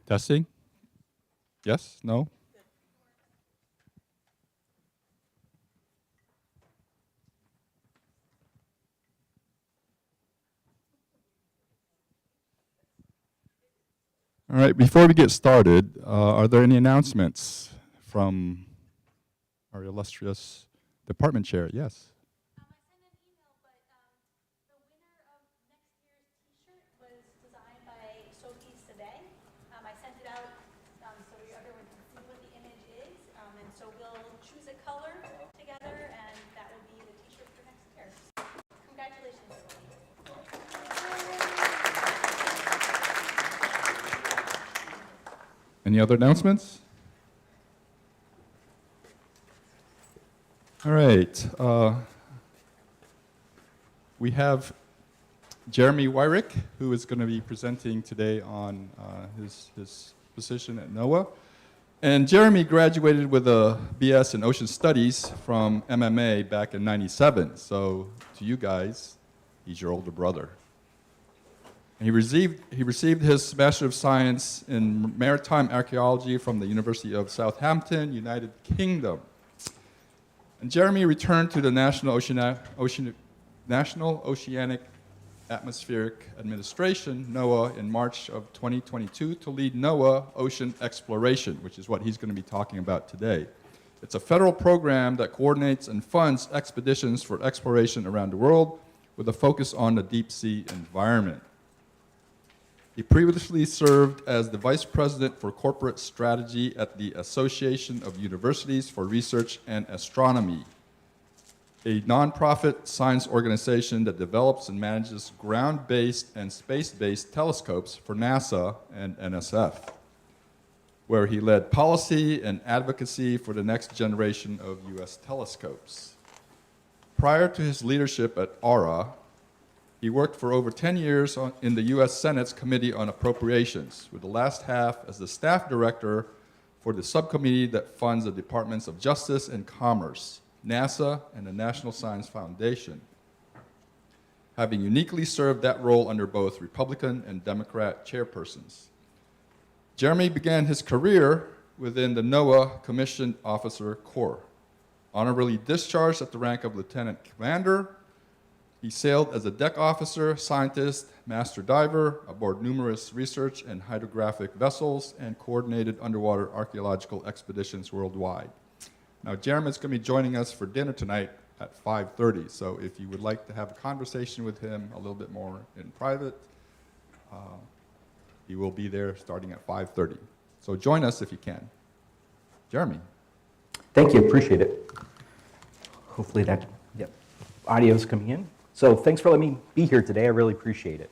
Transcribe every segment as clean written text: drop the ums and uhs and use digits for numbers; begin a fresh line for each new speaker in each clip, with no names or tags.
Testing? Yes? No? All right, before we get started, are there any announcements from our illustrious department chair? Yes.
I sent an email, but the winner of next year's T-shirt was designed by Sophie Sadeh. I sent it out so everyone can see what the image is, and so we'll choose a color together, and that will be the T-shirt for next year. Congratulations, Sophie.
Any other announcements? All right. We have Jeremy Weirich, who is going to be presenting today on his position at NOAA. And Jeremy graduated with a BS in Ocean Studies from MMA back in '97. So to you guys, he's your older brother. And he received his Master of Science in Maritime Archaeology from the University of Southampton, United Kingdom. And Jeremy returned to the National Oceanic Atmospheric Administration, NOAA, in March of 2022 to lead NOAA Ocean Exploration, which is what he's going to be talking about today. It's a federal program that coordinates and funds expeditions for exploration around the world with a focus on the deep sea environment. He previously served as the Vice President for Corporate Strategy at the Association of Universities for Research and Astronomy, a nonprofit science organization that develops and manages ground-based and space-based telescopes for NASA and NSF, where he led policy and advocacy for the next generation of U.S. telescopes. Prior to his leadership at ARA, he worked for over 10 years in the U.S. Senate's Committee on Appropriations, with the last half as the staff director for the subcommittee that funds the Departments of Justice and Commerce, NASA, and the National Science Foundation, having uniquely served that role under both Republican and Democrat chairpersons. Jeremy began his career within the NOAA Commissioned Officer Corps. Honorably discharged at the rank of Lieutenant Commander, he sailed as a deck officer, scientist, master diver aboard numerous research and hydrographic vessels and coordinated underwater archaeological expeditions worldwide. Now, Jeremy's going to be joining us for dinner tonight at 5:30, so if you would like to have a conversation with him a little bit more in private, he will be there starting at 5:30. So join us if you can. Jeremy.
Thank you, appreciate it. Hopefully that audio is coming in. So thanks for letting me be here today. I really appreciate it.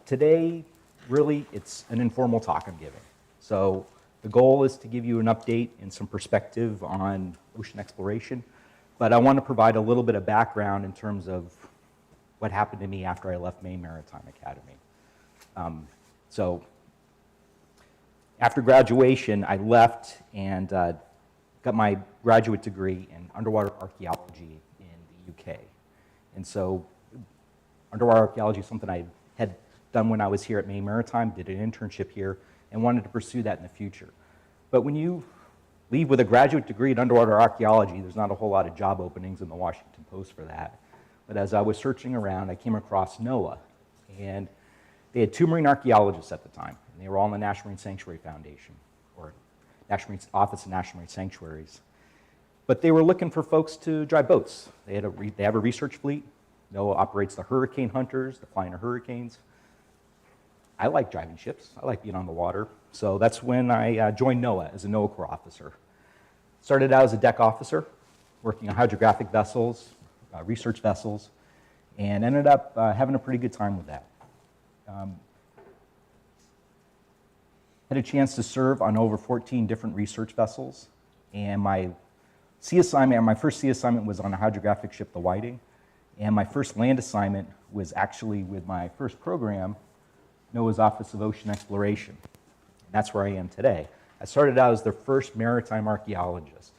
Today, really, it's an informal talk I'm giving. So the goal is to give you an update and some perspective on ocean exploration, but I want to provide a little bit of background in terms of what happened to me after I left Maine Maritime Academy. So after graduation, I left and got my graduate degree in underwater archaeology in the UK. And so underwater archaeology is something I had done when I was here at Maine Maritime, did an internship here, and wanted to pursue that in the future. But when you leave with a graduate degree in underwater archaeology, there's not a whole lot of job openings in the Washington Post for that. But as I was searching around, I came across NOAA, and they had 2 marine archaeologists at the time, and they were all in the National Marine Sanctuary Foundation, or National Marine Office of National Marine Sanctuaries. But they were looking for folks to drive boats. They have a research fleet. NOAA operates the hurricane hunters, the flying hurricanes. I like driving ships. I like being on the water. So that's when I joined NOAA as a NOAA Corps officer. Started out as a deck officer, working on hydrographic vessels, research vessels, and ended up having a pretty good time with that. Had a chance to serve on over 14 different research vessels, and my first sea assignment was on a hydrographic ship, the Whiting, and my first land assignment was actually with my first program, NOAA's Office of Ocean Exploration. And that's where I am today. I started out as their first maritime archaeologist.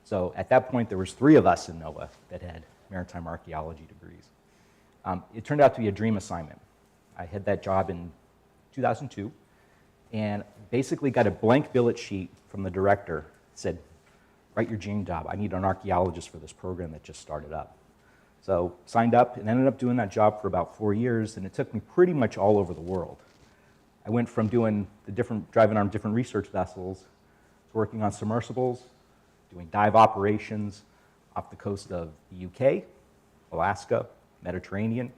So at that point, there was 3 of us in NOAA that had maritime archaeology degrees. It turned out to be a dream assignment. I had that job in 2002, and basically got a blank billet sheet from the director. Said, write your dream job. I need an archaeologist for this program that just started up. So signed up and ended up doing that job for about 4 years, and it took me pretty much all over the world. I went from doing driving on different research vessels to working on submersibles, doing dive operations off the coast of the UK, Alaska, Mediterranean.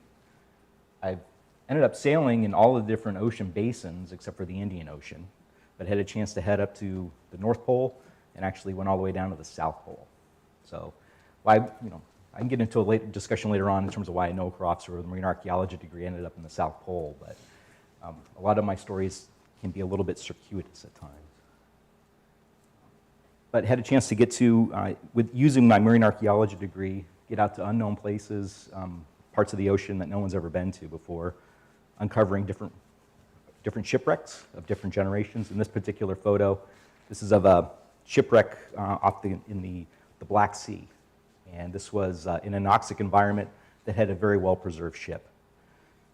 I've ended up sailing in all the different ocean basins except for the Indian Ocean, but had a chance to head up to the North Pole and actually went all the way down to the South Pole. So, I can get into a discussion later on in terms of why a NOAA Corps officer with a marine archaeology degree ended up in the South Pole, but a lot of my stories can be a little bit circuitous at times. But had a chance to get to, with using my marine archaeology degree, get out to unknown places, parts of the ocean that no one's ever been to before, uncovering different shipwrecks of different generations. In this particular photo, this is of a shipwreck in the Black Sea. And this was in an anoxic environment that had a very well-preserved ship.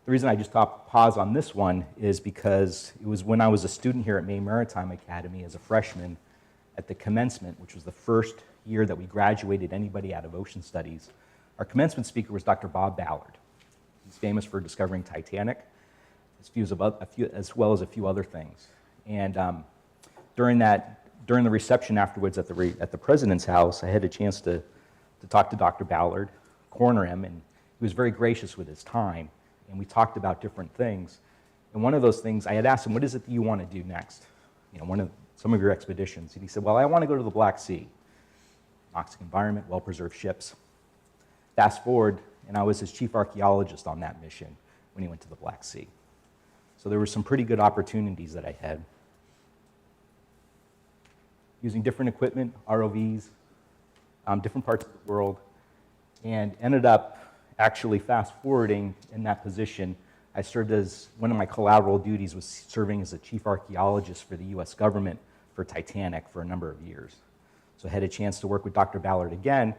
The reason I just pause on this one is because it was when I was a student here at Maine Maritime Academy as a freshman at the commencement, which was the first year that we graduated anybody out of ocean studies. Our commencement speaker was Dr. Bob Ballard. He's famous for discovering Titanic, as well as a few other things. And during the reception afterwards at the president's house, I had a chance to talk to Dr. Ballard, corner him, and he was very gracious with his time. And we talked about different things. And one of those things, I had asked him, what is it that you want to do next? Some of your expeditions. And he said, well, I want to go to the Black Sea. Anoxic environment, well-preserved ships. Fast forward, and I was his chief archaeologist on that mission when he went to the Black Sea. So there were some pretty good opportunities that I had. Using different equipment, ROVs, different parts of the world, and ended up actually fast forwarding in that position. I served as, one of my collateral duties was serving as a chief archaeologist for the US government for Titanic for a number of years. So I had a chance to work with Dr. Ballard again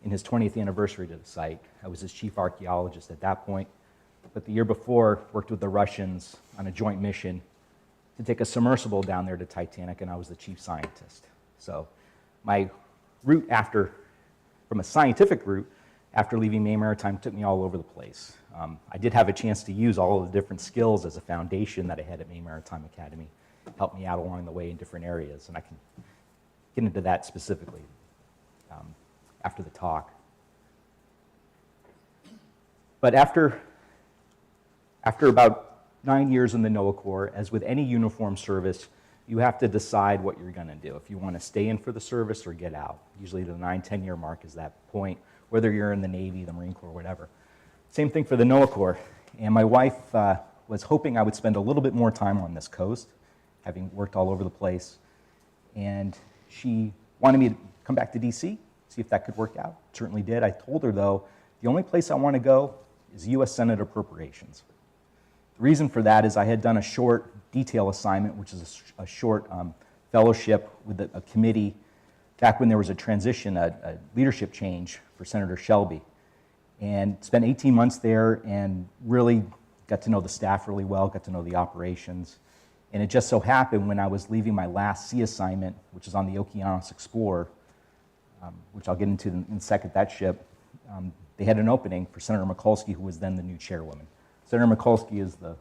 in his 20th anniversary to the site. I was his chief archaeologist at that point, but the year before, worked with the Russians on a joint mission to take a submersible down there to Titanic, and I was the chief scientist. So my route from a scientific route, after leaving Maine Maritime, took me all over the place. I did have a chance to use all of the different skills as a foundation that I had at Maine Maritime Academy, helped me out along the way in different areas, and I can get into that specifically after the talk. But after about 9 years in the NOAA Corps, as with any uniformed service, you have to decide what you're going to do, if you want to stay in for the service or get out. Usually the 9-10 year mark is that point, whether you're in the Navy, the Marine Corps, whatever. Same thing for the NOAA Corps. And my wife was hoping I would spend a little bit more time on this coast, having worked all over the place. And she wanted me to come back to DC, see if that could work out. Certainly did. I told her, though, the only place I want to go is US Senate Appropriations. The reason for that is I had done a short detail assignment, which is a short fellowship with a committee back when there was a transition, a leadership change for Senator Shelby. And spent 18 months there and really got to know the staff really well, got to know the operations. And it just so happened when I was leaving my last sea assignment, which is on the Okeanos Explorer, which I'll get into in a second, that ship, they had an opening for Senator Mikulski, who was then the new chairwoman. Senator Mikulski is the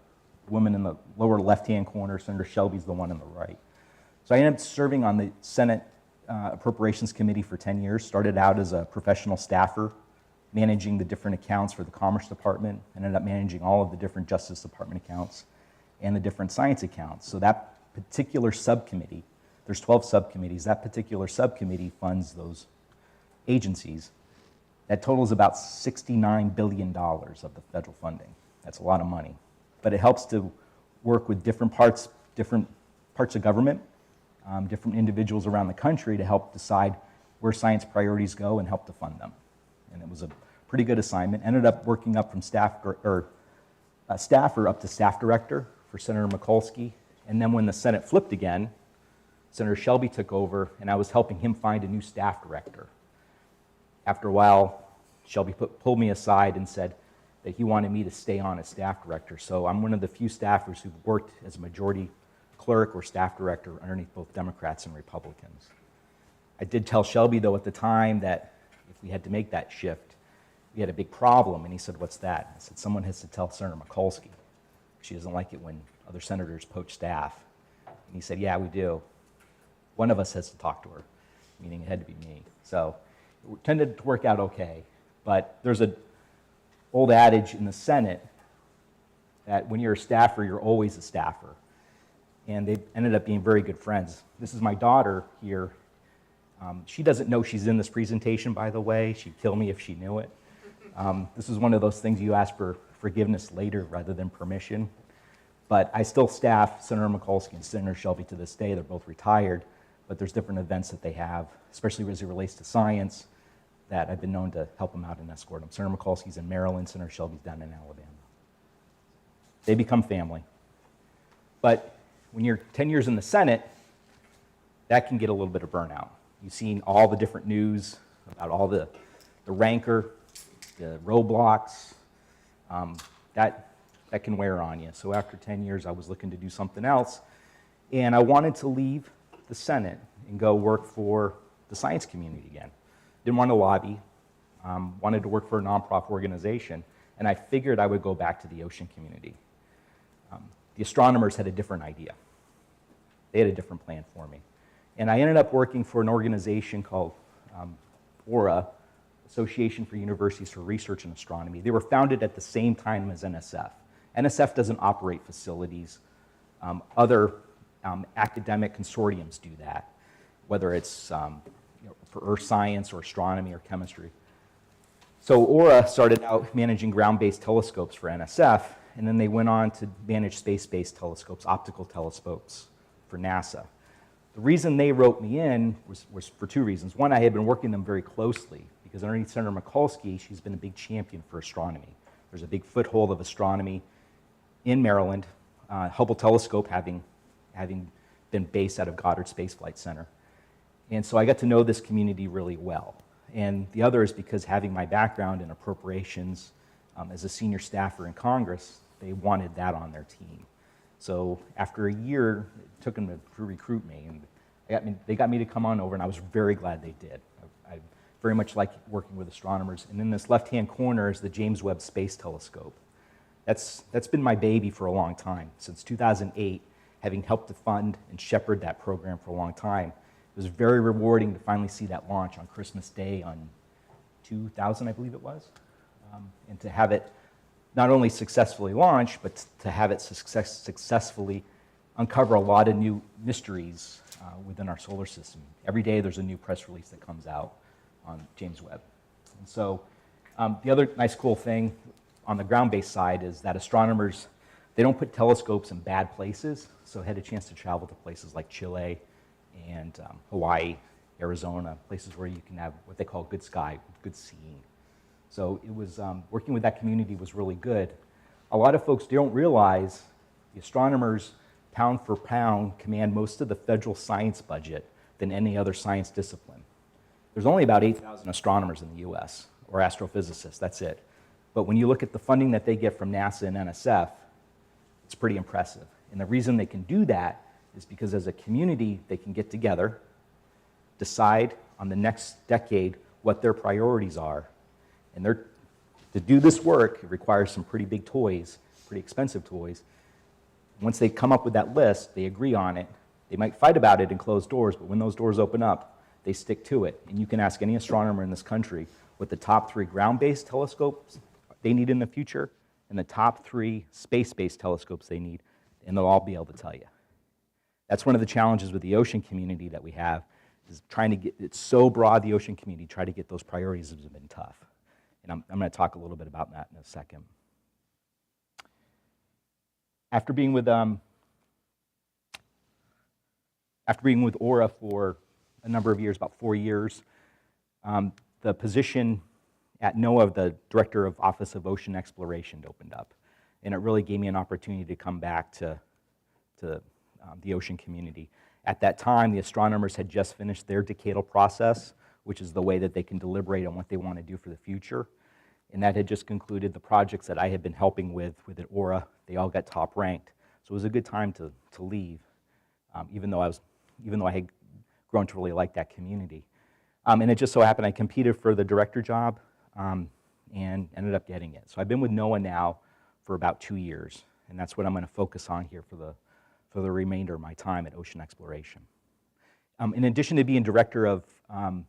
woman in the lower left-hand corner. Senator Shelby's the one on the right. So I ended up serving on the Senate Appropriations Committee for 10 years. Started out as a professional staffer, managing the different accounts for the Commerce Department, and ended up managing all of the different Justice Department accounts and the different science accounts. So that particular subcommittee, there's 12 subcommittees, that particular subcommittee funds those agencies. That totals about $69 billion of the federal funding. That's a lot of money. But it helps to work with different parts of government, different individuals around the country to help decide where science priorities go and help to fund them. And it was a pretty good assignment. Ended up working up from staffer up to staff director for Senator Mikulski. And then when the Senate flipped again, Senator Shelby took over, and I was helping him find a new staff director. After a while, Shelby pulled me aside and said that he wanted me to stay on as staff director. So I'm one of the few staffers who've worked as a majority clerk or staff director underneath both Democrats and Republicans. I did tell Shelby, though, at the time that if we had to make that shift, we had a big problem. And he said, "What's that?" I said, "Someone has to tell Senator Mikulski. She doesn't like it when other senators poach staff." And he said, "Yeah, we do. One of us has to talk to her," meaning it had to be me. So it tended to work out okay. But there's an old adage in the Senate that when you're a staffer, you're always a staffer. And they ended up being very good friends. This is my daughter here. She doesn't know she's in this presentation, by the way. She'd kill me if she knew it. This is one of those things you ask for forgiveness later rather than permission. But I still staff Senator Mikulski and Senator Shelby to this day. They're both retired, but there's different events that they have, especially as it relates to science, that I've been known to help them out and escort them. Senator Mikulski's in Maryland, Senator Shelby's down in Alabama. They become family. But when you're 10 years in the Senate, that can get a little bit of burnout. You've seen all the different news about all the rancor, the roadblocks. That can wear on you. So after 10 years, I was looking to do something else. And I wanted to leave the Senate and go work for the science community again. Didn't want to lobby. Wanted to work for a nonprofit organization. And I figured I would go back to the ocean community. The astronomers had a different idea. They had a different plan for me. And I ended up working for an organization called AURA, Association for Universities for Research in Astronomy. They were founded at the same time as NSF. NSF doesn't operate facilities. Other academic consortiums do that, whether it's for earth science or astronomy or chemistry. So AURA started out managing ground-based telescopes for NSF, and then they went on to manage space-based telescopes, optical telescopes for NASA. The reason they wrote me in was for two reasons. One, I had been working them very closely because underneath Senator Mikulski, she's been a big champion for astronomy. There's a big foothold of astronomy in Maryland, Hubble telescope having been based out of Goddard Space Flight Center. And so I got to know this community really well. And the other is because having my background in appropriations as a senior staffer in Congress, they wanted that on their team. So after a year, it took them to recruit me, and they got me to come on over, and I was very glad they did. I very much like working with astronomers. And in this left-hand corner is the James Webb Space Telescope. That's been my baby for a long time. Since 2008, having helped to fund and shepherd that program for a long time, it was very rewarding to finally see that launch on Christmas Day on 2000, I believe it was, and to have it not only successfully launch, but to have it successfully uncover a lot of new mysteries within our solar system. Every day there's a new press release that comes out on James Webb. And so the other nice cool thing on the ground-based side is that astronomers, they don't put telescopes in bad places, so I had a chance to travel to places like Chile and Hawaii, Arizona, places where you can have what they call good sky, good seeing. So it was, working with that community was really good. A lot of folks don't realize the astronomers, pound for pound, command most of the federal science budget than any other science discipline. There's only about 8,000 astronomers in the US, or astrophysicists, that's it. But when you look at the funding that they get from NASA and NSF, it's pretty impressive. And the reason they can do that is because as a community, they can get together, decide on the next decade what their priorities are. And to do this work, it requires some pretty big toys, pretty expensive toys. Once they come up with that list, they agree on it. They might fight about it in closed doors, but when those doors open up, they stick to it. And you can ask any astronomer in this country what the top 3 ground-based telescopes they need in the future and the top 3 space-based telescopes they need, and they'll all be able to tell you. That's one of the challenges with the ocean community that we have, is trying to get, it's so broad, the ocean community, try to get those priorities has been tough. And I'm going to talk a little bit about that in a second. After being with AURA for a number of years, about 4 years, the position at NOAA, the Director of Office of Ocean Exploration, opened up. And it really gave me an opportunity to come back to the ocean community. At that time, the astronomers had just finished their decadal process, which is the way that they can deliberate on what they want to do for the future. And that had just concluded. The projects that I had been helping with at AURA, they all got top ranked. So it was a good time to leave. even though I had grown to really like that community. And it just so happened I competed for the director job and ended up getting it. So I've been with NOAA now for about 2 years, and that's what I'm going to focus on here for the remainder of my time at Ocean Exploration. In addition to being director of NOAA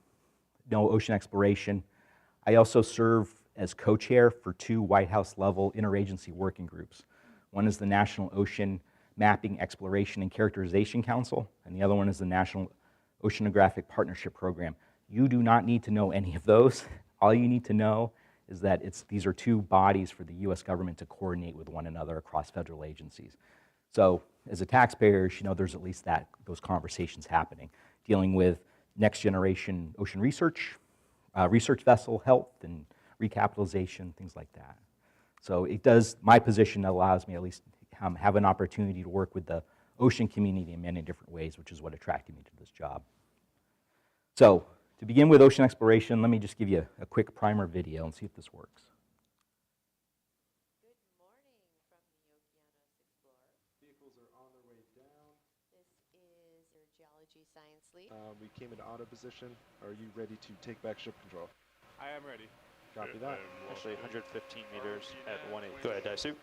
Ocean Exploration, I also serve as co-chair for 2 White House level interagency working groups. One is the National Ocean Mapping, Exploration, and Characterization Council, and the other one is the National Oceanographic Partnership Program. You do not need to know any of those. All you need to know is that these are 2 bodies for the US government to coordinate with one another across federal agencies. So as a taxpayer, you should know there's at least those conversations happening, dealing with next generation ocean research, research vessel health and recapitalization, things like that. So my position allows me at least have an opportunity to work with the ocean community in many different ways, which is what attracted me to this job. So to begin with ocean exploration, let me just give you a quick primer video and see if this works.
Good morning from the Okeanos Explorer.
Vehicles are on their way down.
This is your geology science lead.
We came into auto position. Are you ready to take back ship control?
I am ready.
Copy that.
Actually, 115 meters at 1/8. Go ahead, Daisu.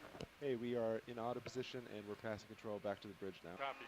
Hey, we are in auto position and we're passing control back to the bridge now.
Copy.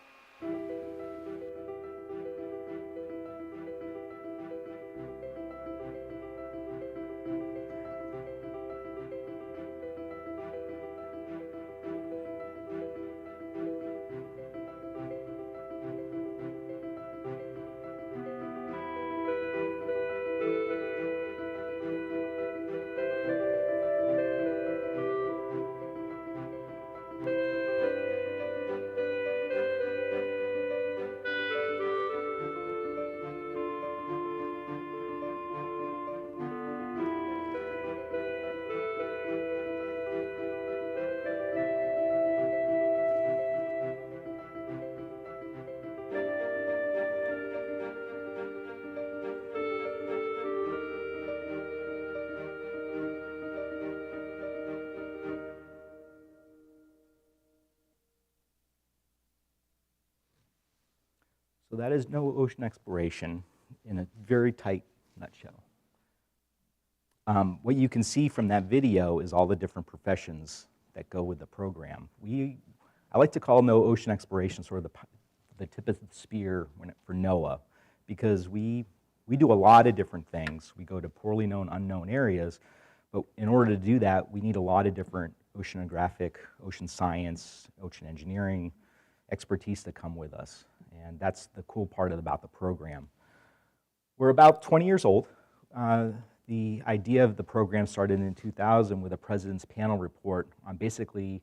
So that is NOAA Ocean Exploration in a very tight nutshell. What you can see from that video is all the different professions that go with the program. I like to call NOAA Ocean Exploration sort of the tip of the spear for NOAA, because we do a lot of different things. We go to poorly known, unknown areas, but in order to do that, we need a lot of different oceanographic, ocean science, ocean engineering expertise to come with us. And that's the cool part about the program. We're about 20 years old. The idea of the program started in 2000 with a President's Panel report on basically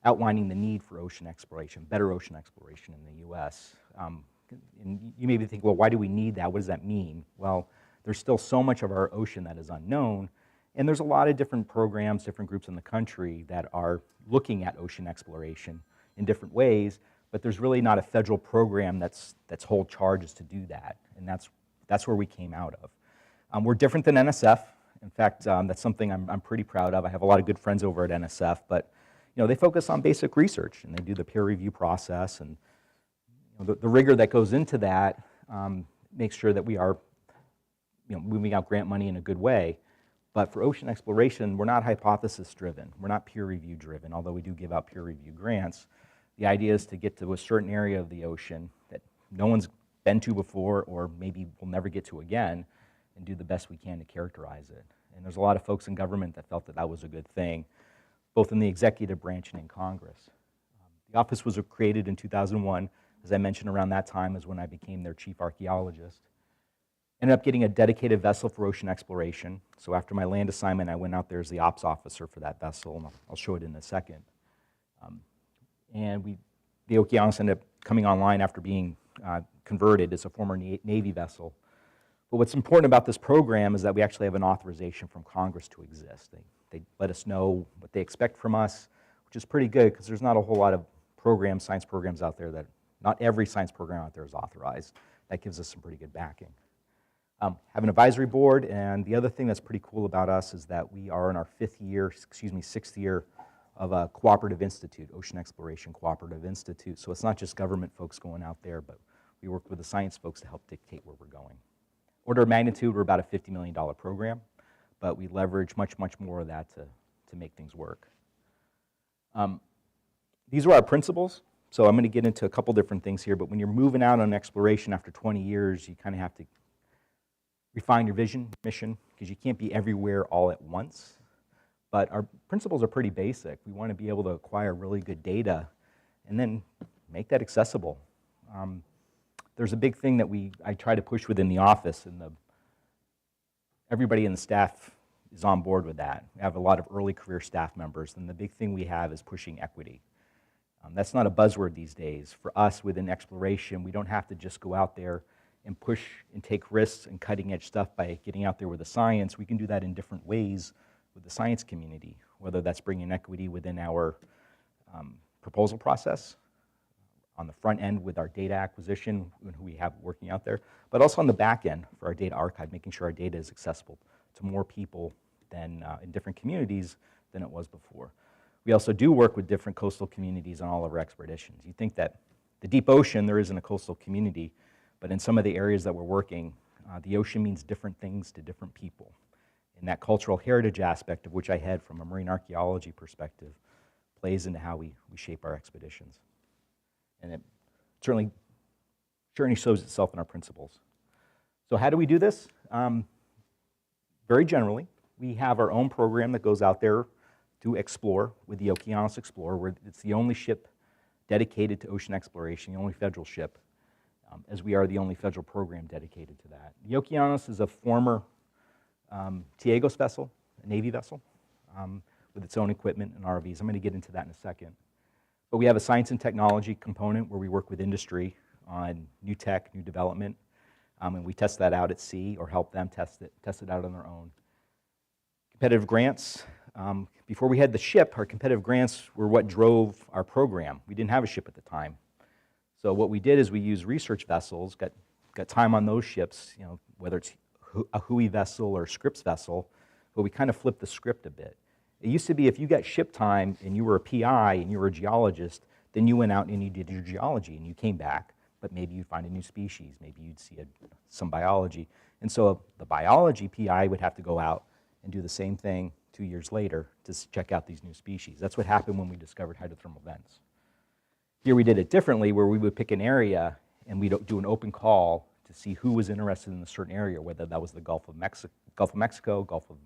outlining the need for ocean exploration, better ocean exploration in the US. And you may be thinking, well, why do we need that? What does that mean? Well, there's still so much of our ocean that is unknown, and there's a lot of different programs, different groups in the country that are looking at ocean exploration in different ways, but there's really not a federal program that's hold charges to do that, and that's where we came out of. We're different than NSF. In fact, that's something I'm pretty proud of. I have a lot of good friends over at NSF, but they focus on basic research, and they do the peer review process, and the rigor that goes into that makes sure that we are moving out grant money in a good way. But for ocean exploration, we're not hypothesis driven. We're not peer review driven, although we do give out peer review grants. The idea is to get to a certain area of the ocean that no one's been to before, or maybe we'll never get to again, and do the best we can to characterize it. And there's a lot of folks in government that felt that that was a good thing, both in the executive branch and in Congress. The office was created in 2001. As I mentioned, around that time is when I became their chief archaeologist. Ended up getting a dedicated vessel for ocean exploration. So after my land assignment, I went out there as the ops officer for that vessel, and I'll show it in a second. And the Okeanos ended up coming online after being converted as a former Navy vessel. But what's important about this program is that we actually have an authorization from Congress to exist. They let us know what they expect from us, which is pretty good because there's not a whole lot of programs, science programs out there that, not every science program out there is authorized. That gives us some pretty good backing. Have an advisory board, and the other thing that's pretty cool about us is that we are in our sixth year of a cooperative institute, Ocean Exploration Cooperative Institute. So it's not just government folks going out there, but we work with the science folks to help dictate where we're going. Order of magnitude, we're about a $50 million program, but we leverage much, much more of that to make things work. These are our principles. So I'm going to get into a couple different things here, but when you're moving out on exploration after 20 years, you kind of have to refine your vision, mission, because you can't be everywhere all at once. But our principles are pretty basic. We want to be able to acquire really good data and then make that accessible. There's a big thing that I try to push within the office, and everybody in the staff is on board with that. We have a lot of early career staff members, and the big thing we have is pushing equity. That's not a buzzword these days. For us within exploration, we don't have to just go out there and push and take risks and cutting edge stuff by getting out there with the science. We can do that in different ways with the science community, whether that's bringing equity within our proposal process, on the front end with our data acquisition, who we have working out there, but also on the back end for our data archive, making sure our data is accessible to more people than in different communities than it was before. We also do work with different coastal communities on all of our expeditions. You think that the deep ocean, there isn't a coastal community, but in some of the areas that we're working, the ocean means different things to different people. And that cultural heritage aspect, of which I had from a marine archaeology perspective, plays into how we shape our expeditions. And it certainly shows itself in our principles. So how do we do this? Very generally, we have our own program that goes out there to explore with the Okeanos Explorer, where it's the only ship dedicated to ocean exploration, the only federal ship, as we are the only federal program dedicated to that. The Okeanos is a former Tiagos vessel, a Navy vessel, with its own equipment and ROVs. I'm going to get into that in a second. But we have a science and technology component where we work with industry on new tech, new development, and we test that out at sea or help them test it out on their own. Competitive grants. Before we had the ship, our competitive grants were what drove our program. We didn't have a ship at the time. So what we did is we used research vessels, got time on those ships, whether it's a Hui vessel or a Scripps vessel, but we kind of flipped the script a bit. It used to be if you got ship time and you were a PI and you were a geologist, then you went out and you did your geology and you came back, but maybe you'd find a new species, maybe you'd see some biology. And so the biology PI would have to go out and do the same thing 2 years later to check out these new species. That's what happened when we discovered hydrothermal vents. Here we did it differently, where we would pick an area and we'd do an open call to see who was interested in a certain area, whether that was the Gulf of Mexico, Gulf of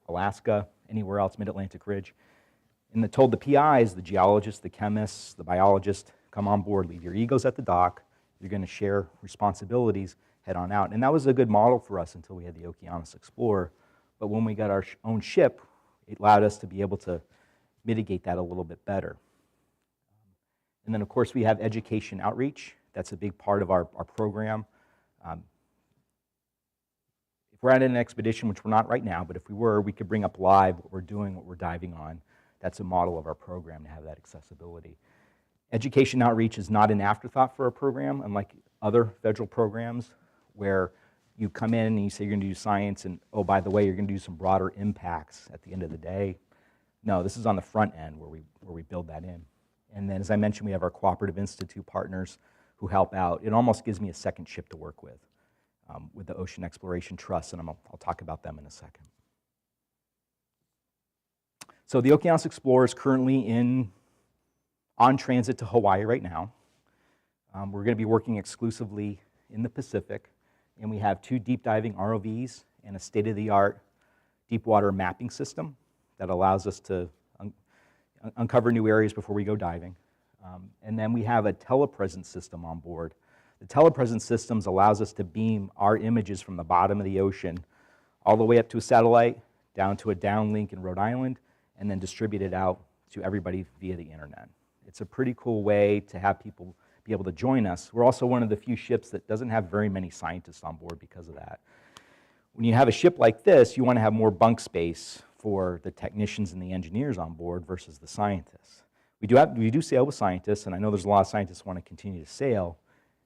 Alaska, anywhere else, Mid-Atlantic Ridge. And it told the PIs, the geologists, the chemists, the biologists, come on board, leave your egos at the dock. You're going to share responsibilities, head on out. And that was a good model for us until we had the Okeanos Explorer. But when we got our own ship, it allowed us to be able to mitigate that a little bit better. And then, of course, we have education outreach. That's a big part of our program. If we're at an expedition, which we're not right now, but if we were, we could bring up live what we're doing, what we're diving on. That's a model of our program to have that accessibility. Education outreach is not an afterthought for our program, unlike other federal programs where you come in and you say you're going to do science and, oh, by the way, you're going to do some broader impacts at the end of the day. No, this is on the front end where we build that in. And then, as I mentioned, we have our Cooperative Institute partners who help out. It almost gives me a second ship to work with the Ocean Exploration Trust, and I'll talk about them in a second. So the Okeanos Explorer is currently on transit to Hawaii right now. We're going to be working exclusively in the Pacific, and we have 2 deep diving ROVs and a state-of-the-art deep water mapping system that allows us to uncover new areas before we go diving. And then we have a telepresence system on board. The telepresence systems allows us to beam our images from the bottom of the ocean all the way up to a satellite, down to a downlink in Rhode Island, and then distribute it out to everybody via the internet. It's a pretty cool way to have people be able to join us. We're also one of the few ships that doesn't have very many scientists on board because of that. When you have a ship like this, you want to have more bunk space for the technicians and the engineers on board versus the scientists. We do sail with scientists, and I know there's a lot of scientists who want to continue to sail.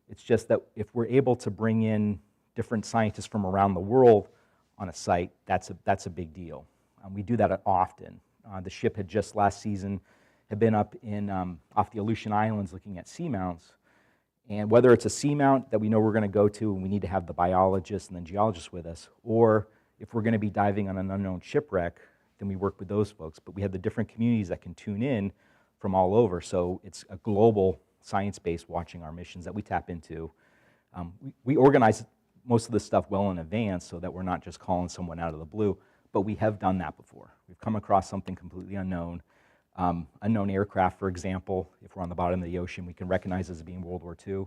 It's just that if we're able to bring in different scientists from around the world on a site, that's a big deal. We do that often. The ship had just last season had been up in off the Aleutian Islands looking at seamounts. And whether it's a seamount that we know we're going to go to and we need to have the biologists and the geologists with us, or if we're going to be diving on an unknown shipwreck, then we work with those folks. But we have the different communities that can tune in from all over. So it's a global science base watching our missions that we tap into. We organize most of this stuff well in advance so that we're not just calling someone out of the blue, but we have done that before. We've come across something completely unknown. Unknown aircraft, for example, if we're on the bottom of the ocean, we can recognize as being World War II.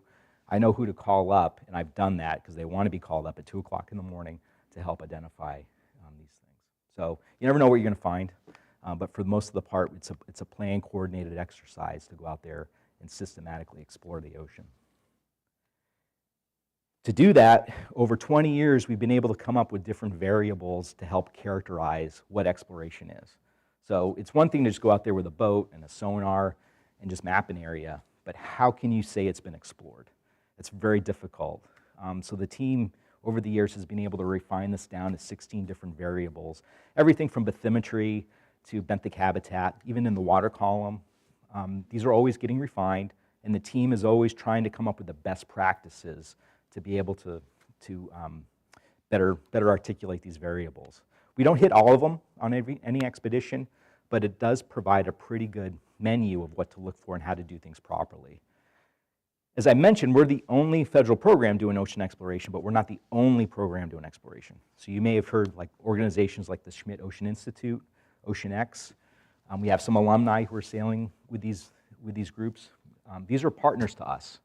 I know who to call up, and I've done that because they want to be called up at 2 o'clock in the morning to help identify these things. So you never know what you're going to find, but for most of the part, it's a planned, coordinated exercise to go out there and systematically explore the ocean. To do that, over 20 years, we've been able to come up with different variables to help characterize what exploration is. So it's one thing to just go out there with a boat and a sonar and just map an area, but how can you say it's been explored? It's very difficult. So the team over the years has been able to refine this down to 16 different variables, everything from bathymetry to benthic habitat, even in the water column. These are always getting refined, and the team is always trying to come up with the best practices to be able to better articulate these variables. We don't hit all of them on any expedition, but it does provide a pretty good menu of what to look for and how to do things properly. As I mentioned, we're the only federal program doing ocean exploration, but we're not the only program doing exploration. So you may have heard like organizations like the Schmidt Ocean Institute, OceanX. We have some alumni who are sailing with these groups. These are partners to us.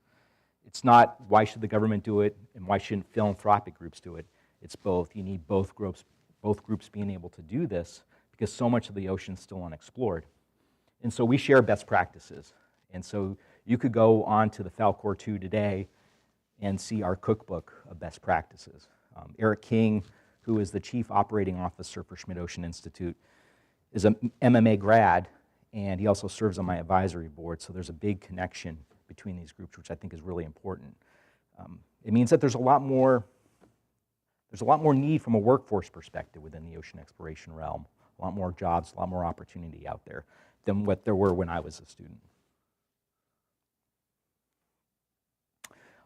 It's not why should the government do it and why shouldn't philanthropic groups do it. It's both. You need both groups being able to do this because so much of the ocean is still unexplored. And so we share best practices. And so you could go on to the Falcor 2 today and see our cookbook of best practices. Eric King, who is the Chief Operating Officer for Schmidt Ocean Institute, is an MMA grad, and he also serves on my advisory board, so there's a big connection between these groups, which I think is really important. It means that there's a lot more need from a workforce perspective within the ocean exploration realm, a lot more jobs, a lot more opportunity out there than what there were when I was a student.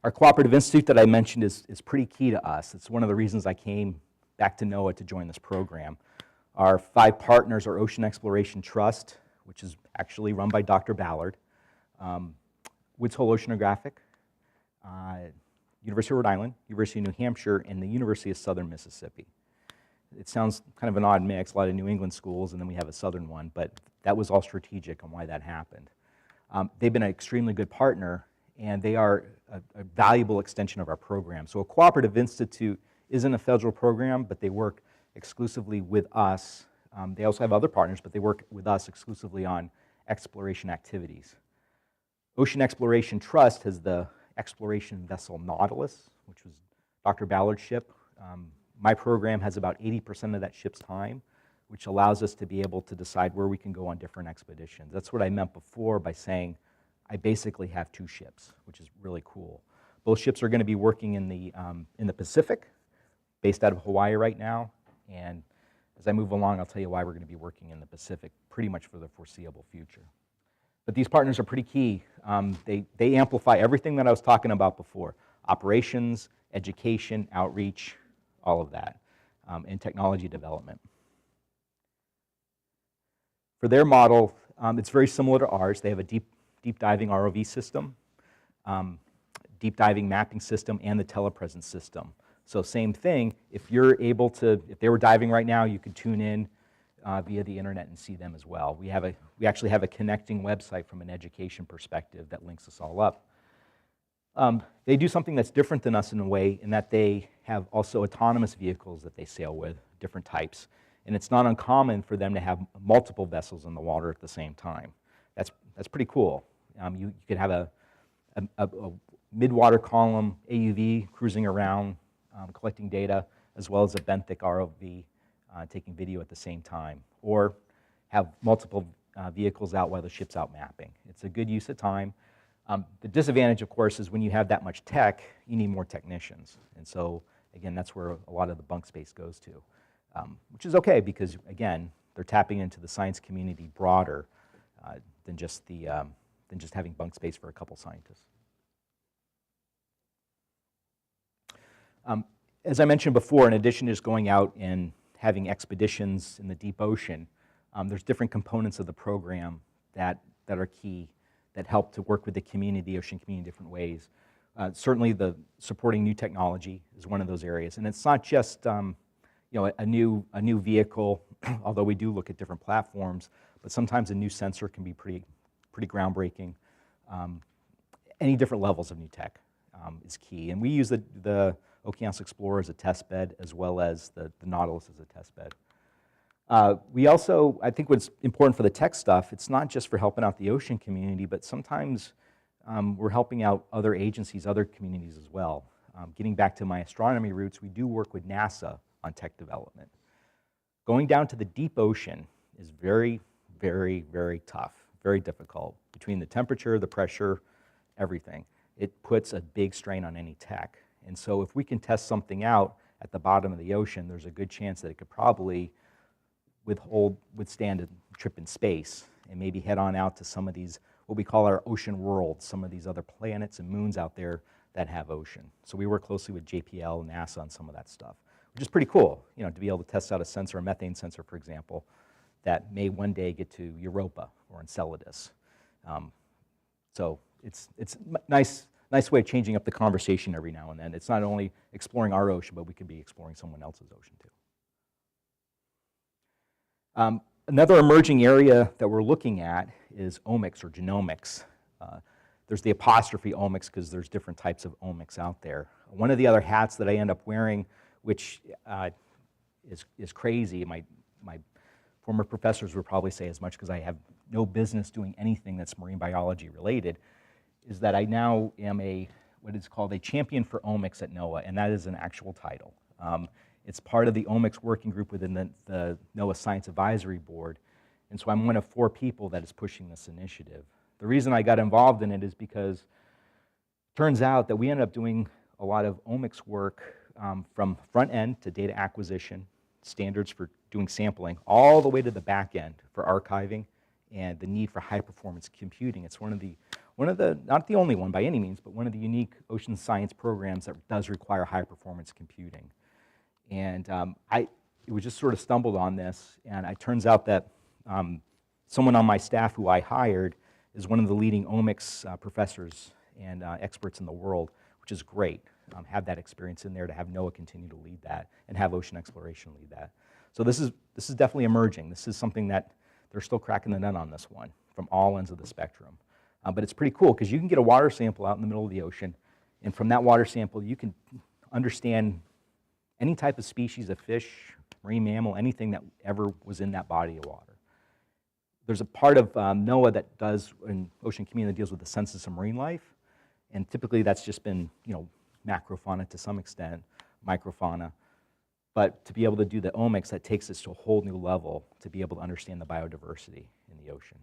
Our cooperative institute that I mentioned is pretty key to us. It's one of the reasons I came back to NOAA to join this program. Our 5 partners are Ocean Exploration Trust, which is actually run by Dr. Ballard, Woods Hole Oceanographic, University of Rhode Island, University of New Hampshire, and the University of Southern Mississippi. It sounds kind of an odd mix, a lot of New England schools, and then we have a Southern one, but that was all strategic on why that happened. They've been an extremely good partner, and they are a valuable extension of our program. So a cooperative institute isn't a federal program, but they work exclusively with us. They also have other partners, but they work with us exclusively on exploration activities. Ocean Exploration Trust has the exploration vessel Nautilus, which was Dr. Ballard's ship. My program has about 80% of that ship's time, which allows us to be able to decide where we can go on different expeditions. That's what I meant before by saying I basically have 2 ships, which is really cool. Both ships are going to be working in the Pacific, based out of Hawaii right now, and as I move along, I'll tell you why we're going to be working in the Pacific pretty much for the foreseeable future. But these partners are pretty key. They amplify everything that I was talking about before: operations, education, outreach, all of that, and technology development. For their model, it's very similar to ours. They have a deep diving ROV system, deep diving mapping system, and the telepresence system. So same thing, if they were diving right now, you could tune in via the internet and see them as well. We actually have a connecting website from an education perspective that links us all up. They do something that's different than us in a way, in that they have also autonomous vehicles that they sail with, different types. And it's not uncommon for them to have multiple vessels in the water at the same time. That's pretty cool. You could have a mid-water column AUV cruising around, collecting data, as well as a benthic ROV taking video at the same time, or have multiple vehicles out while the ship's out mapping. It's a good use of time. The disadvantage, of course, is when you have that much tech, you need more technicians. And so, again, that's where a lot of the bunk space goes to, which is okay because, again, They're tapping into the science community broader than just having bunk space for a couple scientists. As I mentioned before, in addition to just going out and having expeditions in the deep ocean, there's different components of the program that are key, that help to work with the community, the ocean community in different ways. Certainly the supporting new technology is one of those areas. And it's not just a new vehicle, although we do look at different platforms, but sometimes a new sensor can be pretty groundbreaking. Any different levels of new tech is key. And we use the Okeanos Explorer as a test bed, as well as the Nautilus as a test bed. We also, I think what's important for the tech stuff, it's not just for helping out the ocean community, but sometimes we're helping out other agencies, other communities as well. Getting back to my astronomy roots, we do work with NASA on tech development. Going down to the deep ocean is very, very, very tough, very difficult. Between the temperature, the pressure, everything, it puts a big strain on any tech. And so if we can test something out at the bottom of the ocean, there's a good chance that it could probably withstand a trip in space and maybe head on out to some of these, what we call our ocean worlds, some of these other planets and moons out there that have ocean. So we work closely with JPL and NASA on some of that stuff, which is pretty cool, to be able to test out a sensor, a methane sensor, for example, that may one day get to Europa or Enceladus. So it's a nice way of changing up the conversation every now and then. It's not only exploring our ocean, but we could be exploring someone else's ocean too. Another emerging area that we're looking at is omics or genomics. There's the apostrophe omics because there's different types of omics out there. One of the other hats that I end up wearing, which is crazy, my former professors would probably say as much because I have no business doing anything that's marine biology related, is that I now am what is called a champion for omics at NOAA, and that is an actual title. It's part of the omics working group within the NOAA Science Advisory Board, and so I'm one of 4 people that is pushing this initiative. The reason I got involved in it is because it turns out that we ended up doing a lot of omics work from front end to data acquisition, standards for doing sampling, all the way to the back end for archiving and the need for high performance computing. It's one of the, not the only one by any means, but one of the unique ocean science programs that does require high performance computing. And it was just sort of stumbled on this, and it turns out that someone on my staff who I hired is one of the leading omics professors and experts in the world, which is great. Have that experience in there to have NOAA continue to lead that and have ocean exploration lead that. So this is definitely emerging. This is something that they're still cracking the nut on this one from all ends of the spectrum. But it's pretty cool because you can get a water sample out in the middle of the ocean, and from that water sample you can understand any type of species of fish, marine mammal, anything that ever was in that body of water. There's a part of NOAA that does, in ocean community, that deals with the census of marine life, and typically that's just been, macrofauna to some extent, microfauna. But to be able to do the omics, that takes us to a whole new level to be able to understand the biodiversity in the ocean.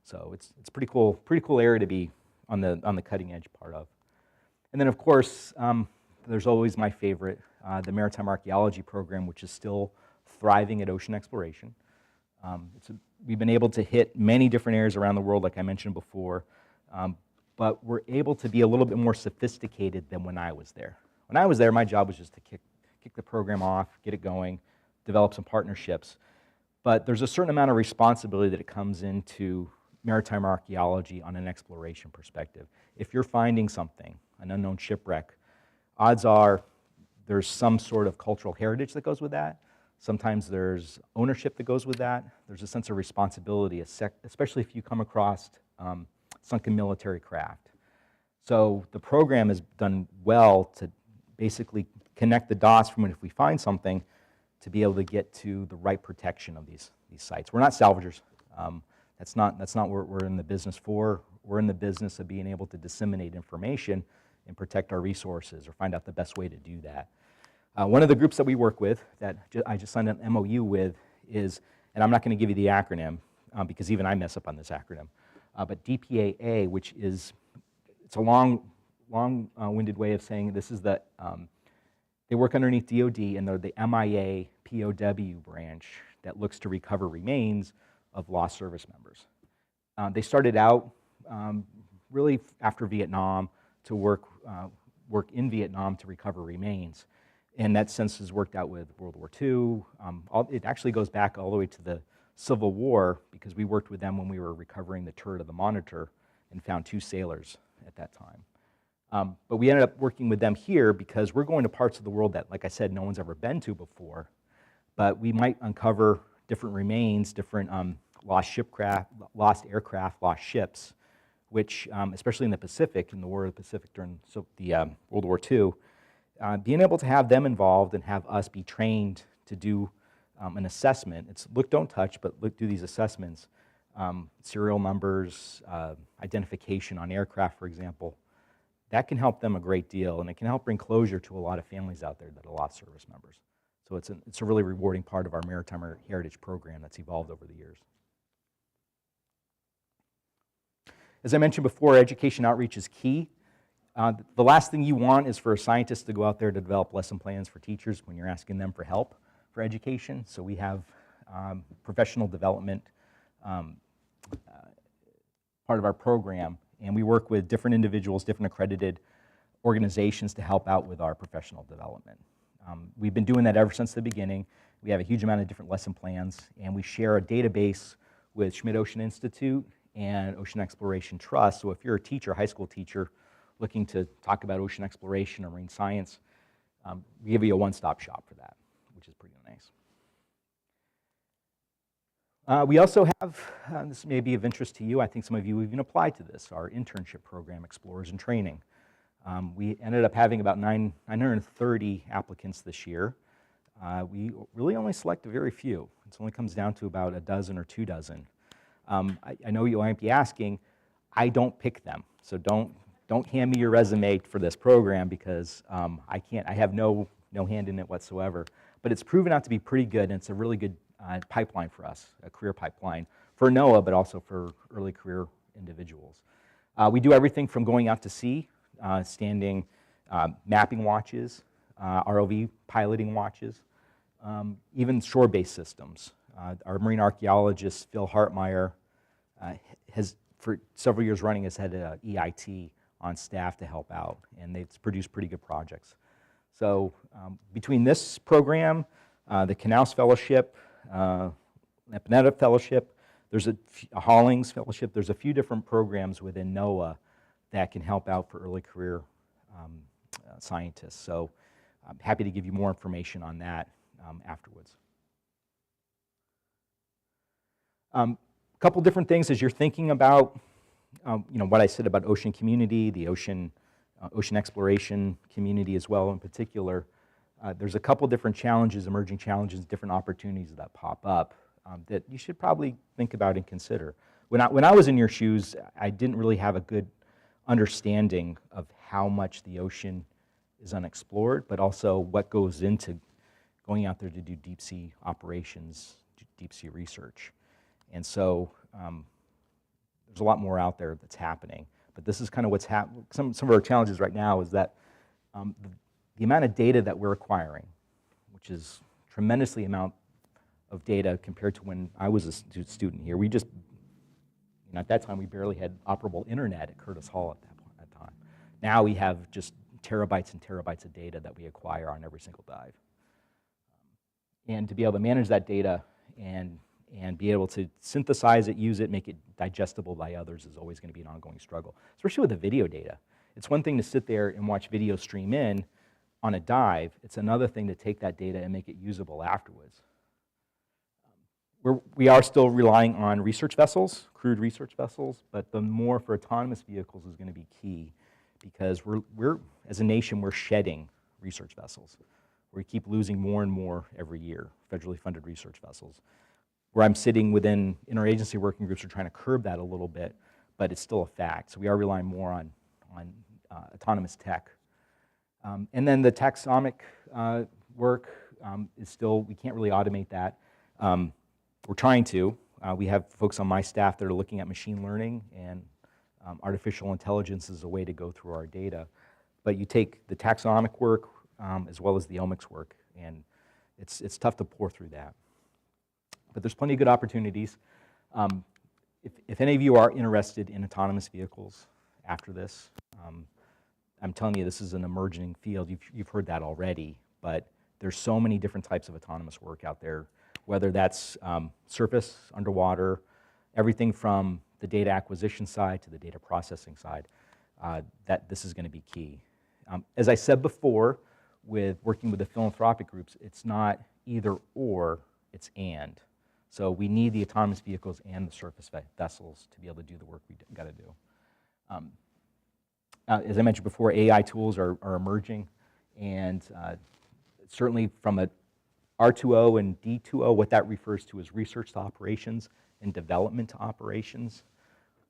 So it's pretty cool area to be on the cutting edge part of. And then of course, there's always my favorite, the Maritime Archaeology program, which is still thriving at ocean exploration. We've been able to hit many different areas around the world, like I mentioned before, but we're able to be a little bit more sophisticated than when I was there. When I was there, my job was just to kick the program off, get it going, develop some partnerships. But there's a certain amount of responsibility that it comes into maritime archaeology on an exploration perspective. If you're finding something, an unknown shipwreck, odds are there's some sort of cultural heritage that goes with that. Sometimes there's ownership that goes with that. There's a sense of responsibility, especially if you come across sunken military craft. So the program has done well to basically connect the dots from if we find something to be able to get to the right protection of these sites. We're not salvagers. That's not what we're in the business for. We're in the business of being able to disseminate information and protect our resources or find out the best way to do that. One of the groups that we work with that I just signed an MOU with is, and I'm not going to give you the acronym because even I mess up on this acronym, but DPAA, which is, it's a long-winded way of saying this is they work underneath DOD and they're the MIA POW branch that looks to recover remains of lost service members. They started out really after Vietnam to work in Vietnam to recover remains. And that sense has worked out with World War II. It actually goes back all the way to the Civil War, because we worked with them when we were recovering the turret of the Monitor and found 2 sailors at that time. But we ended up working with them here because we're going to parts of the world that, like I said, no one's ever been to before. But we might uncover different remains, different lost aircraft, lost ships, which, especially in the Pacific, in the War of the Pacific during the World War II, being able to have them involved and have us be trained to do an assessment. It's look, don't touch, but do these assessments. Serial numbers, identification on aircraft, for example. That can help them a great deal, and it can help bring closure to a lot of families out there that have lost service members. So it's a really rewarding part of our Maritime Heritage program that's evolved over the years. As I mentioned before, education outreach is key. The last thing you want is for a scientist to go out there to develop lesson plans for teachers when you're asking them for help for education. So we have professional development part of our program, and we work with different individuals, different accredited organizations to help out with our professional development. We've been doing that ever since the beginning. We have a huge amount of different lesson plans, and we share a database with Schmidt Ocean Institute and Ocean Exploration Trust. So if you're a teacher, a high school teacher, looking to talk about ocean exploration or marine science, we give you a one-stop shop for that, which is pretty nice. We also have, this may be of interest to you, I think some of you even applied to this, our internship program, Explorers in Training. We ended up having about 930 applicants this year. We really only select a very few. It only comes down to about a dozen or 2 dozen. I know you might be asking, I don't pick them, so don't hand me your resume for this program, because I have no hand in it whatsoever. But it's proven out to be pretty good, and it's a really good pipeline for us, a career pipeline for NOAA, but also for early career individuals. We do everything from going out to sea, standing mapping watches, ROV piloting watches, even shore-based systems. Our marine archaeologist, Phil Hartmeyer, has, for several years running, has had an EIT on staff to help out, and they've produced pretty good projects. So between this program, the Knaus Fellowship, Epinetta Fellowship, there's a Hollings Fellowship, there's a few different programs within NOAA that can help out for early career scientists. So I'm happy to give you more information on that afterwards. A couple different things as you're thinking about what I said about ocean community, the ocean exploration community as well in particular. There's a couple different challenges, emerging challenges, different opportunities that pop up that you should probably think about and consider. When I was in your shoes, I didn't really have a good understanding of how much the ocean is unexplored, but also what goes into going out there to do deep sea operations, deep sea research. And so there's a lot more out there that's happening. But this is kind of what's happening. Some of our challenges right now is that the amount of data that we're acquiring, which is tremendously amount of data compared to when I was a student here. We just, at that time, we barely had operable internet at Curtis Hall at that time. Now we have just terabytes and terabytes of data that we acquire on every single dive. And to be able to manage that data and be able to synthesize it, use it, make it digestible by others is always going to be an ongoing struggle, especially with the video data. It's one thing to sit there and watch video stream in on a dive. It's another thing to take that data and make it usable afterwards. We are still relying on research vessels, crewed research vessels, but the more for autonomous vehicles is going to be key, because we're as a nation, we're shedding research vessels. We keep losing more and more every year, federally funded research vessels. Where I'm sitting within interagency working groups are trying to curb that a little bit, but it's still a fact. So we are relying more on autonomous tech. And then the taxonomic work is still, we can't really automate that. We're trying to. We have folks on my staff that are looking at machine learning, and artificial intelligence is a way to go through our data. But you take the taxonomic work as well as the omics work, and it's tough to pour through that. but there's plenty of good opportunities. If any of you are interested in autonomous vehicles after this, I'm telling you, this is an emerging field. You've heard that already, but there's so many different types of autonomous work out there, whether that's surface, underwater, everything from the data acquisition side to the data processing side, that this is going to be key. As I said before, with working with the philanthropic groups, it's not either or, it's and. So we need the autonomous vehicles and the surface vessels to be able to do the work we got to do. As I mentioned before, AI tools are emerging, and certainly from a R2O and D2O, what that refers to is research to operations and development to operations.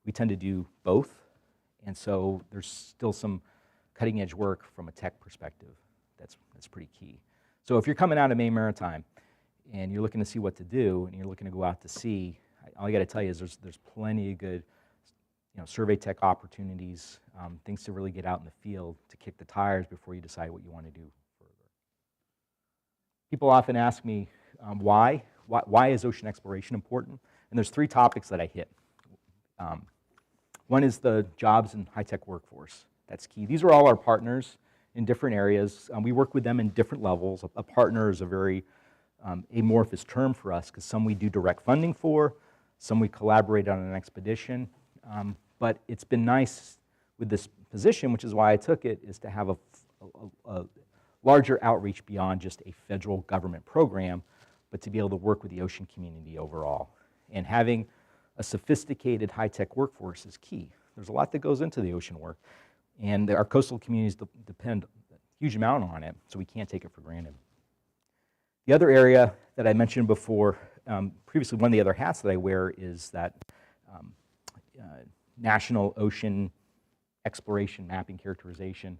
We tend to do both, and so there's still some cutting edge work from a tech perspective that's pretty key. So if you're coming out of Maine Maritime and you're looking to see what to do and you're looking to go out to sea, all I got to tell you is there's plenty of good survey tech opportunities, things to really get out in the field to kick the tires before you decide what you want to do further. People often ask me why is ocean exploration important? And there's 3 topics that I hit. One is the jobs and high-tech workforce. That's key. These are all our partners in different areas. We work with them in different levels. A partner is a very amorphous term for us because some we do direct funding for, some we collaborate on an expedition. But it's been nice with this position, which is why I took it, is to have a larger outreach beyond just a federal government program, but to be able to work with the ocean community overall. And having a sophisticated high-tech workforce is key. There's a lot that goes into the ocean work, and our coastal communities depend a huge amount on it, so we can't take it for granted. The other area that I mentioned before, previously one of the other hats that I wear is that National Ocean Exploration Mapping Characterization.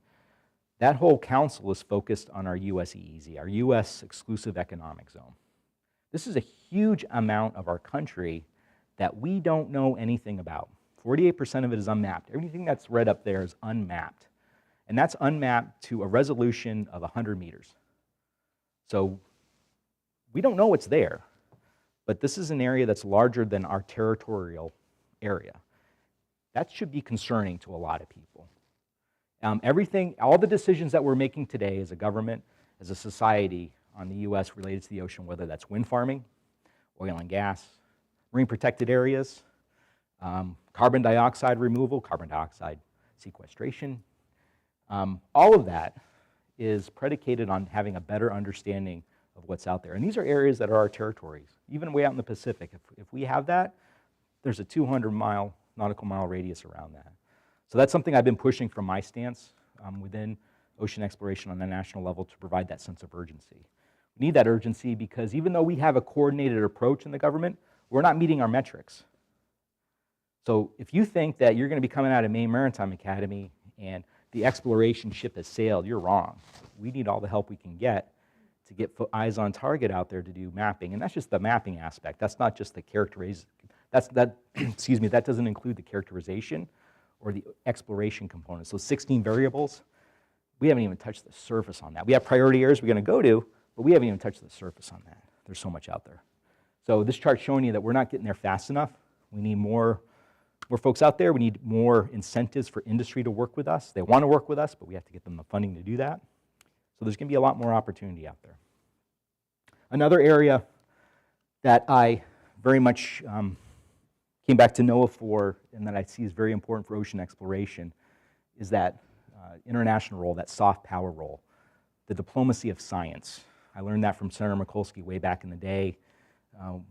That whole council is focused on our US EEZ, our US Exclusive Economic Zone. This is a huge amount of our country that we don't know anything about. 48% of it is unmapped. Everything that's read up there is unmapped. And that's unmapped to a resolution of 100 meters. So we don't know what's there, but this is an area that's larger than our territorial area. That should be concerning to a lot of people. All the decisions that we're making today as a government, as a society on the US related to the ocean, whether that's wind farming, oil and gas, marine protected areas, carbon dioxide removal, carbon dioxide sequestration, all of that is predicated on having a better understanding of what's out there. And these are areas that are our territories, even way out in the Pacific. If we have that, there's a 200-mile nautical mile radius around that. So that's something I've been pushing from my stance within ocean exploration on the national level to provide that sense of urgency. We need that urgency because even though we have a coordinated approach in the government, we're not meeting our metrics. So if you think that you're going to be coming out of Maine Maritime Academy and the exploration ship has sailed, you're wrong. We need all the help we can get to get eyes on target out there to do mapping. And that's just the mapping aspect. That's not just the characterization. Excuse me, that doesn't include the characterization or the exploration component. So 16 variables, we haven't even touched the surface on that. We have priority areas we're going to go to, but we haven't even touched the surface on that. There's so much out there. So this chart's showing you that we're not getting there fast enough. We need more folks out there. We need more incentives for industry to work with us. They want to work with us, but we have to get them the funding to do that. So there's going to be a lot more opportunity out there. Another area that I very much came back to NOAA for, and that I see is very important for ocean exploration, is that international role, that soft power role, the diplomacy of science. I learned that from Senator Mikulski way back in the day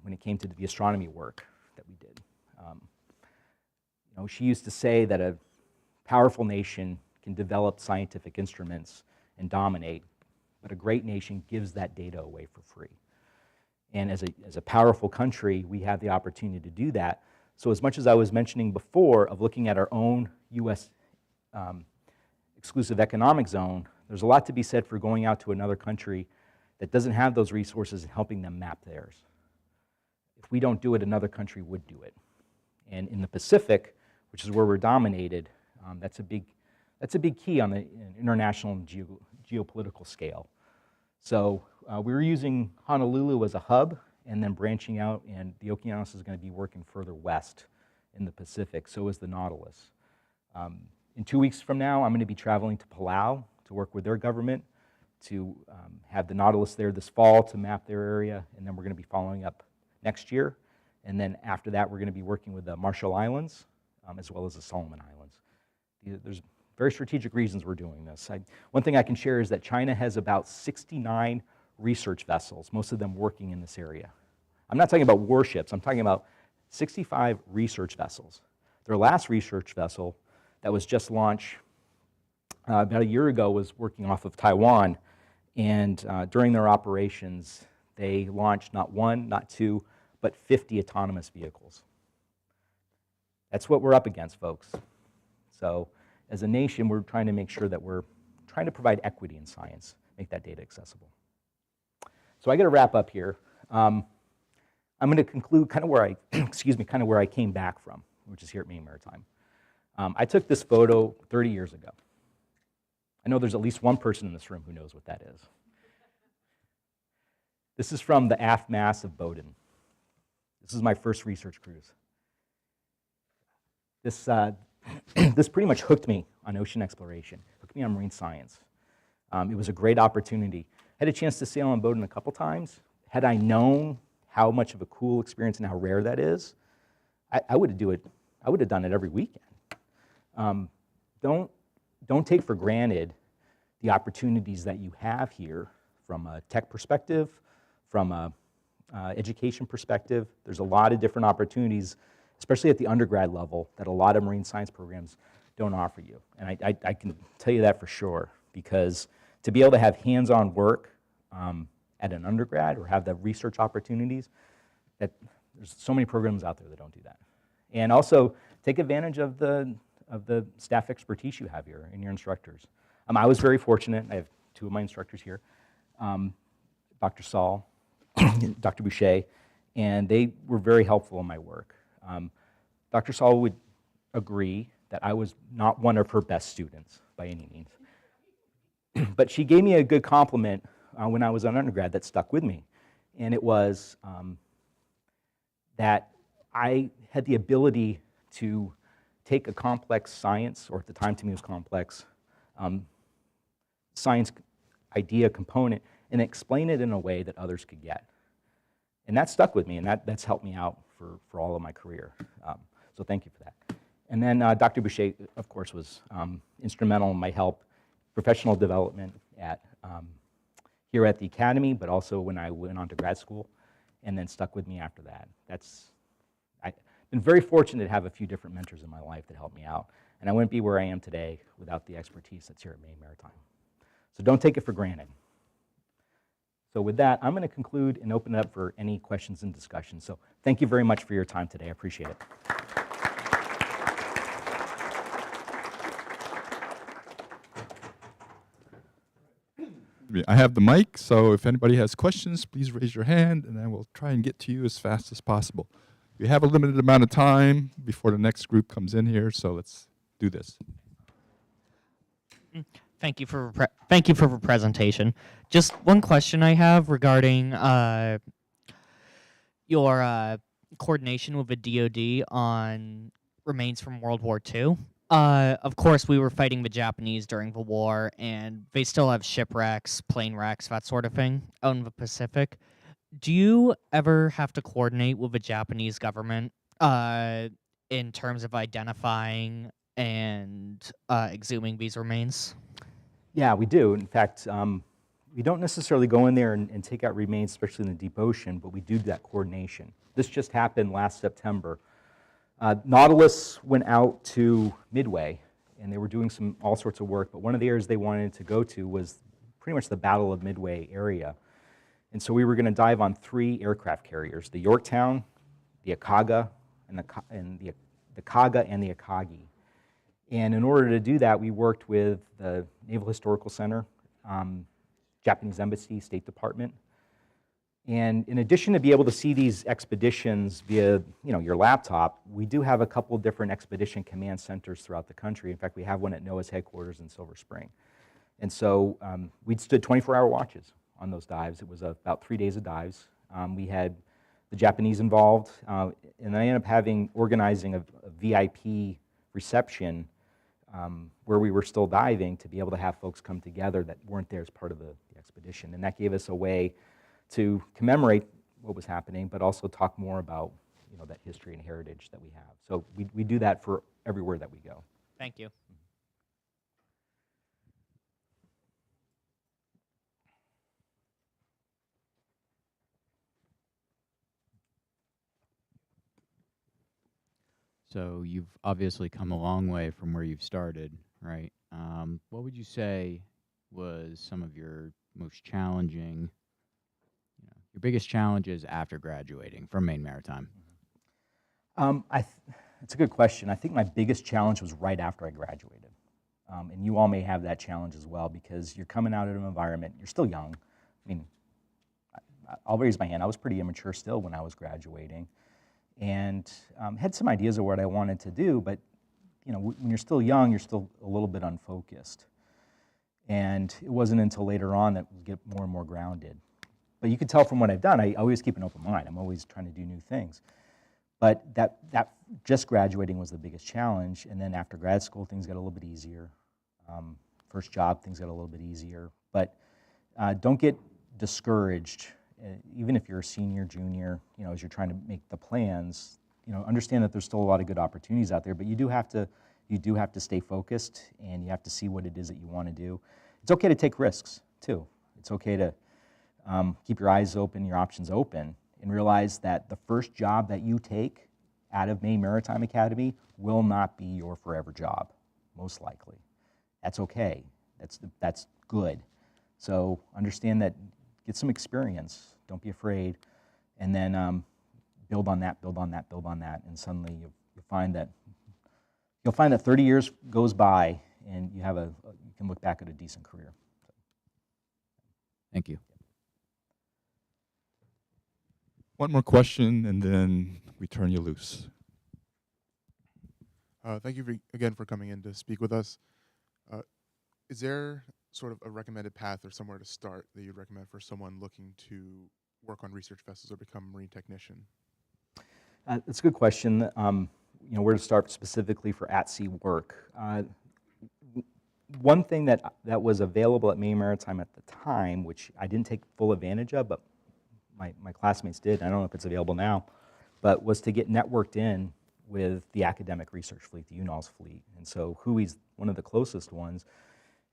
when it came to the astronomy work that we did. She used to say that a powerful nation can develop scientific instruments and dominate, but a great nation gives that data away for free. And as a powerful country, we have the opportunity to do that. So as much as I was mentioning before of looking at our own U.S. Exclusive Economic Zone, there's a lot to be said for going out to another country that doesn't have those resources and helping them map theirs. If we don't do it, another country would do it. And in the Pacific, which is where we're dominated, that's a big key on the international and geopolitical scale. So we were using Honolulu as a hub, and then branching out, and the Okeanos is going to be working further west in the Pacific. So is the Nautilus. In 2 weeks from now, I'm going to be traveling to Palau to work with their government to have the Nautilus there this fall to map their area, and then we're going to be following up next year. And then after that, we're going to be working with the Marshall Islands as well as the Solomon Islands. There's very strategic reasons we're doing this. One thing I can share is that China has about 69 research vessels, most of them working in this area. I'm not talking about warships, I'm talking about 65 research vessels. Their last research vessel that was just launched about a year ago was working off of Taiwan, and during their operations, they launched not one, not two, but 50 autonomous vehicles. That's what we're up against, folks. So as a nation, we're trying to make sure that we're trying to provide equity in science, make that data accessible. So I got to wrap up here. I'm going to conclude kind of where I, kind of where I came back from, which is here at Maine Maritime. I took this photo 30 years ago. I know there's at least one person in this room who knows what that is. This is from the aft mast of Bowdoin. This is my first research cruise. This, this pretty much hooked me on ocean exploration, hooked me on marine science. It was a great opportunity. I had a chance to sail on Bowdoin a couple times. Had I known how much of a cool experience and how rare that is, I would have done it every weekend. Don't take for granted the opportunities that you have here from a tech perspective, from a education perspective. There's a lot of different opportunities, especially at the undergrad level, that a lot of marine science programs don't offer you. And I can tell you that for sure, because to be able to have hands-on work at an undergrad or have the research opportunities, that there's so many programs out there that don't do that. And also take advantage of the staff expertise you have here and your instructors. I was very fortunate. I have two of my instructors here, Dr. Saul, Dr. Boucher, and they were very helpful in my work. Dr. Saul would agree that I was not one of her best students by any means. But she gave me a good compliment when I was an undergrad that stuck with me. And it was that I had the ability to take a complex science, or at the time to me it was complex, science idea component, and explain it in a way that others could get. And that stuck with me, and that's helped me out for all of my career. So thank you for that. And then Dr. Boucher, of course, was instrumental in my help, professional development here at the academy, but also when I went on to grad school, and then stuck with me after that. I've been very fortunate to have a few different mentors in my life that helped me out, and I wouldn't be where I am today without the expertise that's here at Maine Maritime. So don't take it for granted. So with that, I'm going to conclude and open it up for any questions and discussions. So thank you very much for your time today. I appreciate it.
I have the mic, so if anybody has questions, please raise your hand, and I will try and get to you as fast as possible. We have a limited amount of time before the next group comes in here, so let's do this.
Thank you for the presentation. Just one question I have regarding your coordination with the DoD on remains from World War II. Of course, we were fighting the Japanese during the war, and they still have shipwrecks, plane wrecks, that sort of thing out in the Pacific. Do you ever have to coordinate with the Japanese government in terms of identifying and exhuming these remains?
Yeah, we do. In fact, we don't necessarily go in there and take out remains, especially in the deep ocean, but we do that coordination. This just happened last September. Nautilus went out to Midway, and they were doing all sorts of work, but one of the areas they wanted to go to was pretty much the Battle of Midway area. And so we were going to dive on 3 aircraft carriers, the Yorktown, the Akaga, and the Kaga and the Akagi. And in order to do that, we worked with the Naval Historical Center, Japanese Embassy, State Department. And in addition to be able to see these expeditions via your laptop, we do have a couple different expedition command centers throughout the country. In fact, we have one at NOAA's headquarters in Silver Spring. And so we stood 24-hour watches on those dives. It was about 3 days of dives. We had the Japanese involved, and I ended up organizing a VIP reception where we were still diving to be able to have folks come together that weren't there as part of the expedition. And that gave us a way to commemorate what was happening, but also talk more about that history and heritage that we have. So we do that for everywhere that we go.
Thank you.
So you've obviously come a long way from where you've started, right? What would you say was some of your most challenging, your biggest challenges after graduating from Maine Maritime?
It's a good question. I think my biggest challenge was right after I graduated. And you all may have that challenge as well because you're coming out of an environment, you're still young. I mean, I'll raise my hand. I was pretty immature still when I was graduating and had some ideas of what I wanted to do, but when you're still young, you're still a little bit unfocused. And it wasn't until later on that we get more and more grounded. But you can tell from what I've done, I always keep an open mind. I'm always trying to do new things. But that just graduating was the biggest challenge. And then after grad school, things got a little bit easier. First job, things got a little bit easier. But don't get discouraged, even if you're a senior, junior, as you're trying to make the plans. Understand that there's still a lot of good opportunities out there, but you do have to stay focused, and you have to see what it is that you want to do. It's okay to take risks too. It's okay to keep your eyes open, your options open, and realize that the first job that you take out of Maine Maritime Academy will not be your forever job, most likely. That's okay. That's good. So understand that. Get some experience. Don't be afraid, and then build on that, build on that, build on that, and suddenly you'll find that 30 years goes by, and you can look back at a decent career.
Thank you.
One more question, and then we turn you loose.
Thank you again for coming in to speak with us. Is there sort of a recommended path or somewhere to start that you'd recommend for someone looking to work on research vessels or become a marine technician?
That's a good question. Where to start specifically for at-sea work. One thing that was available at Maine Maritime at the time, which I didn't take full advantage of, but my classmates did, I don't know if it's available now, but was to get networked in with the academic research fleet, the UNOLS fleet. And so Huey's one of the closest ones.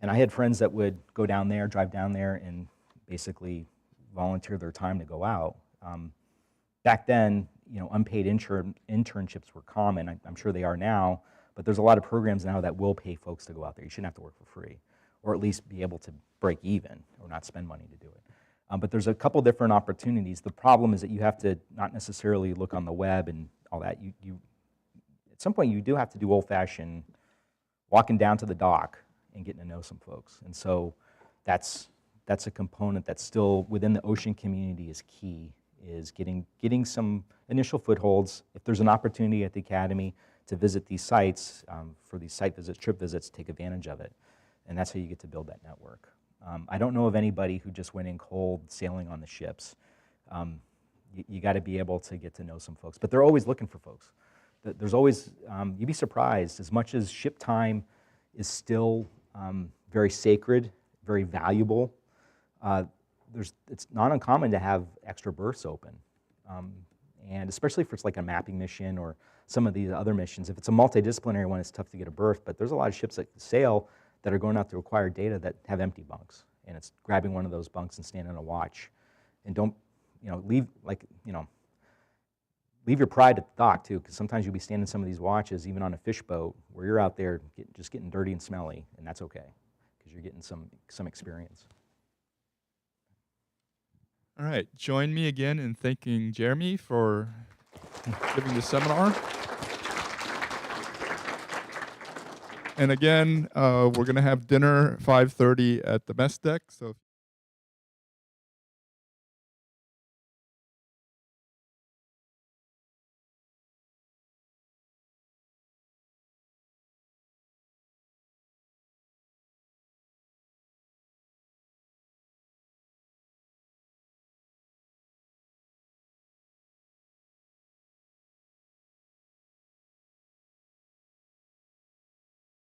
And I had friends that would go down there, drive down there, and basically volunteer their time to go out. Back then, unpaid internships were common. I'm sure they are now, but there's a lot of programs now that will pay folks to go out there. You shouldn't have to work for free, or at least be able to break even or not spend money to do it. But there's a couple different opportunities. The problem is that you have to not necessarily look on the web and all that. You at some point, you do have to do old-fashioned walking down to the dock and getting to know some folks. And so that's a component that's still within the ocean community is key, is getting some initial footholds. If there's an opportunity at the Academy to visit these sites, for these site visits, trip visits, take advantage of it. And that's how you get to build that network. I don't know of anybody who just went in cold sailing on the ships. You got to be able to get to know some folks. But they're always looking for folks. There's always, you'd be surprised, as much as ship time is still very sacred, very valuable, it's not uncommon to have extra berths open. And especially if it's like a mapping mission or some of these other missions. If it's a multidisciplinary one, it's tough to get a berth, but there's a lot of ships that sail that are going out to acquire data that have empty bunks. And it's grabbing one of those bunks and standing on a watch. And don't, leave your pride at the dock too, because sometimes you'll be standing some of these watches, even on a fish boat, where you're out there just getting dirty and smelly, and that's okay, because you're getting some experience.
All right, join me again in thanking Jeremy for giving the seminar. And again, we're going to have dinner 5:30 at the mess deck, so if